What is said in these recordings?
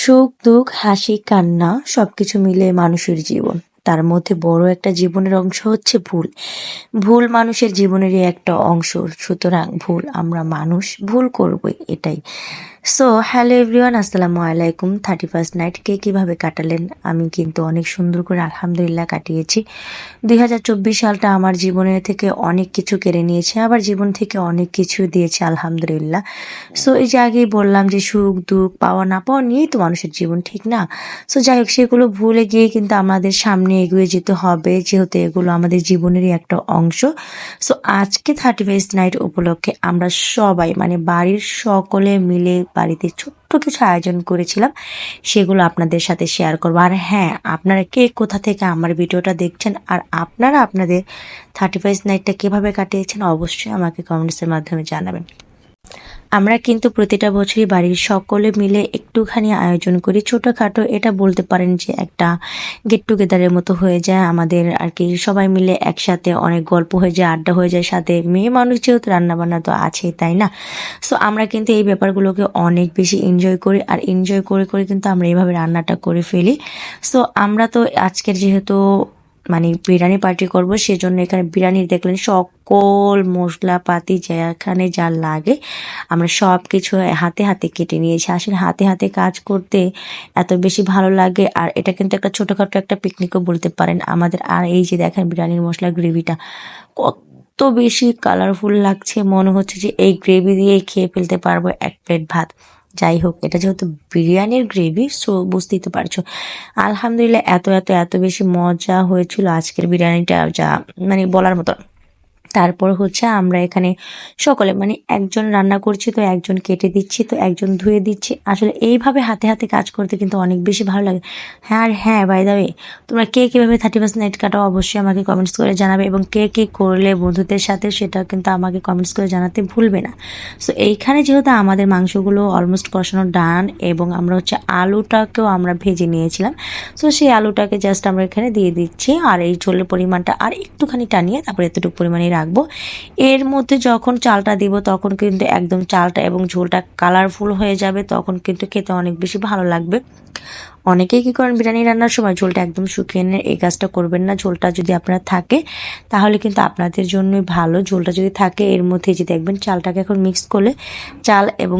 সুখ দুঃখ হাসি কান্না সবকিছু মিলে মানুষের জীবন। তার মধ্যে বড় একটা জীবনের অংশ হচ্ছে ভুল। ভুল মানুষের জীবনেরই একটা অংশ। সুতরাং ভুল, আমরা মানুষ, ভুল করবই, এটাই। সো হ্যালো এভরিওয়ান, আসসালামু আলাইকুম। 31st নাইট কে কিভাবে কাটালেন? আমি কিন্তু অনেক সুন্দর করে আলহামদুলিল্লাহ কাটিয়েছি। 2024 সালটা আমার জীবনের থেকে অনেক কিছু কেড়ে নিয়েছে, আবার জীবন থেকে অনেক কিছু দিয়েছে আলহামদুলিল্লাহ। সো এই যে আগেই বললাম যে সুখ দুঃখ পাওয়া না পাওয়া নিয়েই তো মানুষের জীবন, ঠিক না? সো যাই হোক, সেগুলো ভুলে গিয়ে কিন্তু আমাদের সামনে এগিয়ে যেতে হবে, যেহেতু এগুলো আমাদের জীবনেরই একটা অংশ। সো আজকে 31st নাইট উপলক্ষে আমরা সবাই মানে বাড়ির সকলে মিলে বাড়িতে ছোট্ট কিছু আয়োজন করেছিলাম, সেগুলো আপনাদের সাথে শেয়ার করবো। আর হ্যাঁ, আপনারা কে কোথা থেকে আমার ভিডিওটা দেখছেন আর আপনারা আপনাদের 31st নাইটটা কিভাবে কাটিয়েছেন অবশ্যই আমাকে কমেন্টসের মাধ্যমে জানাবেন। আমরা কিন্তু প্রতিটা বছরই বাড়ির সকলে মিলে একটুখানি আয়োজন করি, ছোটোখাটো, এটা বলতে পারেন যে একটা গেট টুগেদারের মতো হয়ে যায় আমাদের আর কি। সবাই মিলে একসাথে অনেক গল্প হয়ে যায়, আড্ডা হয়ে যায়, সাথে মেয়ে মানুষ যেহেতু রান্নাবান্না তো আছেই, তাই না? সো আমরা কিন্তু এই ব্যাপারগুলোকে অনেক বেশি এনজয় করি, আর এনজয় করে করে কিন্তু আমরা এইভাবে রান্নাটা করে ফেলি। সো আমরা তো আজকের যেহেতু মানে বিরিয়ানি পার্টি করব, সেজন্য এখানে বিরিয়ানির দেখলেন সকল মশলাপাতি যেখানে যা লাগে আমরা সব কিছু হাতে হাতে কেটে নিয়েছি। আসলে হাতে হাতে কাজ করতে এত বেশি ভালো লাগে, আর এটা কিন্তু একটা ছোটোখাটো একটা পিকনিকও বলতে পারেন আমাদের। আর এই যে দেখেন বিরিয়ানির মশলা গ্রেভিটা কত বেশি কালারফুল লাগছে, মনে হচ্ছে যে এই গ্রেভি দিয়ে খেয়ে ফেলতে পারবো এক প্লেট ভাত। যাই হোক, এটা যেহেতু বিরিয়ানির গ্রেভি, সো বুঝতেই তো পারছো। আলহামদুলিল্লাহ এত এত এত বেশি মজা হয়েছিল আজকের বিরিয়ানিটা, যা মানে বলার মতো। তারপর হচ্ছে আমরা এখানে সকলে মানে একজন রান্না করছি তো একজন কেটে দিচ্ছি তো একজন ধুয়ে দিচ্ছি। আসলে এইভাবে হাতে হাতে কাজ করতে কিন্তু অনেক বেশি ভালো লাগে। হ্যাঁ, আর হ্যাঁ, বাই দ্য ওয়ে, তোমরা কে কীভাবে 31st নাইট কাটাও অবশ্যই আমাকে কমেন্টস করে জানাবে, এবং কে কে করলে বন্ধুদের সাথে সেটা কিন্তু আমাকে কমেন্টস করে জানাতে ভুলবে না। সো এইখানে যেহেতু আমাদের মাংসগুলো অলমোস্ট কষানো ডান, এবং আমরা হচ্ছে আলুটাকেও আমরা ভেজে নিয়েছিলাম। সো সেই আলুটাকে জাস্ট আমরা এখানে দিয়ে দিচ্ছি, আর এই ঝোলের পরিমাণটা আর একটুখানি টানিয়ে তারপরে এতটুকু পরিমাণে রাখবো। এর মধ্যে যখন চালটা দিব তখন কিন্তু একদম চালটা এবং ঝোলটা কালারফুল হয়ে যাবে, তখন কিন্তু খেতে অনেক বেশি ভালো লাগবে। অনেকেই কী করেন বিরিয়ানি রান্নার সময় ঝোলটা একদম শুকিয়ে নেন, এই কাজটা করবেন না। ঝোলটা যদি আপনার থাকে তাহলে কিন্তু আপনাদের জন্যই ভালো। ঝোলটা যদি থাকে এর মধ্যে যে দেখবেন চালটাকে এখন মিক্স করলে চাল এবং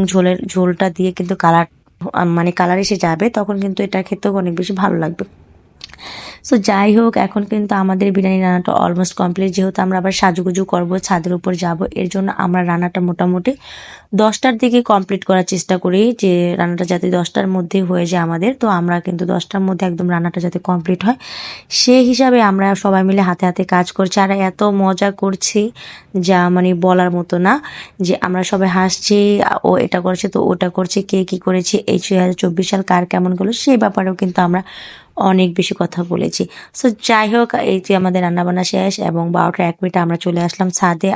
ঝোলটা দিয়ে কিন্তু কালার এসে যাবে, তখন কিন্তু এটা খেতেও অনেক বেশি ভালো লাগবে। সো যাই হোক, এখন কিন্তু আমাদের বিরিয়ানি রান্নাটা অলমোস্ট কমপ্লিট। যেহেতু আমরা আবার সাজুগুজু করবো, ছাদের উপর যাব, এর জন্য আমরা রান্নাটা মোটামুটি 10টার দিকে কমপ্লিট করার চেষ্টা করি, যে রান্নাটা যাতে 10টার মধ্যেই হয়ে যায় আমাদের। তো আমরা কিন্তু 10টার মধ্যে একদম রান্নাটা যাতে কমপ্লিট হয় সেই হিসাবে আমরা সবাই মিলে হাতে হাতে কাজ করছি, আর এত মজা করছি যা মানে বলার মতো না। যে আমরা সবাই হাসছি, ও এটা করছে তো ওটা করছে, কে কী করেছে, এই 2024 সাল কার কেমন গেলো সেই ব্যাপারেও কিন্তু আমরা অনেক বেশি কথা বলেছি। সো যাই হোক, এই যে আমাদের রান্নাবান্না শেষ এবং 12টা 1 মিনিটে আমরা চলে আসলাম ছাদে।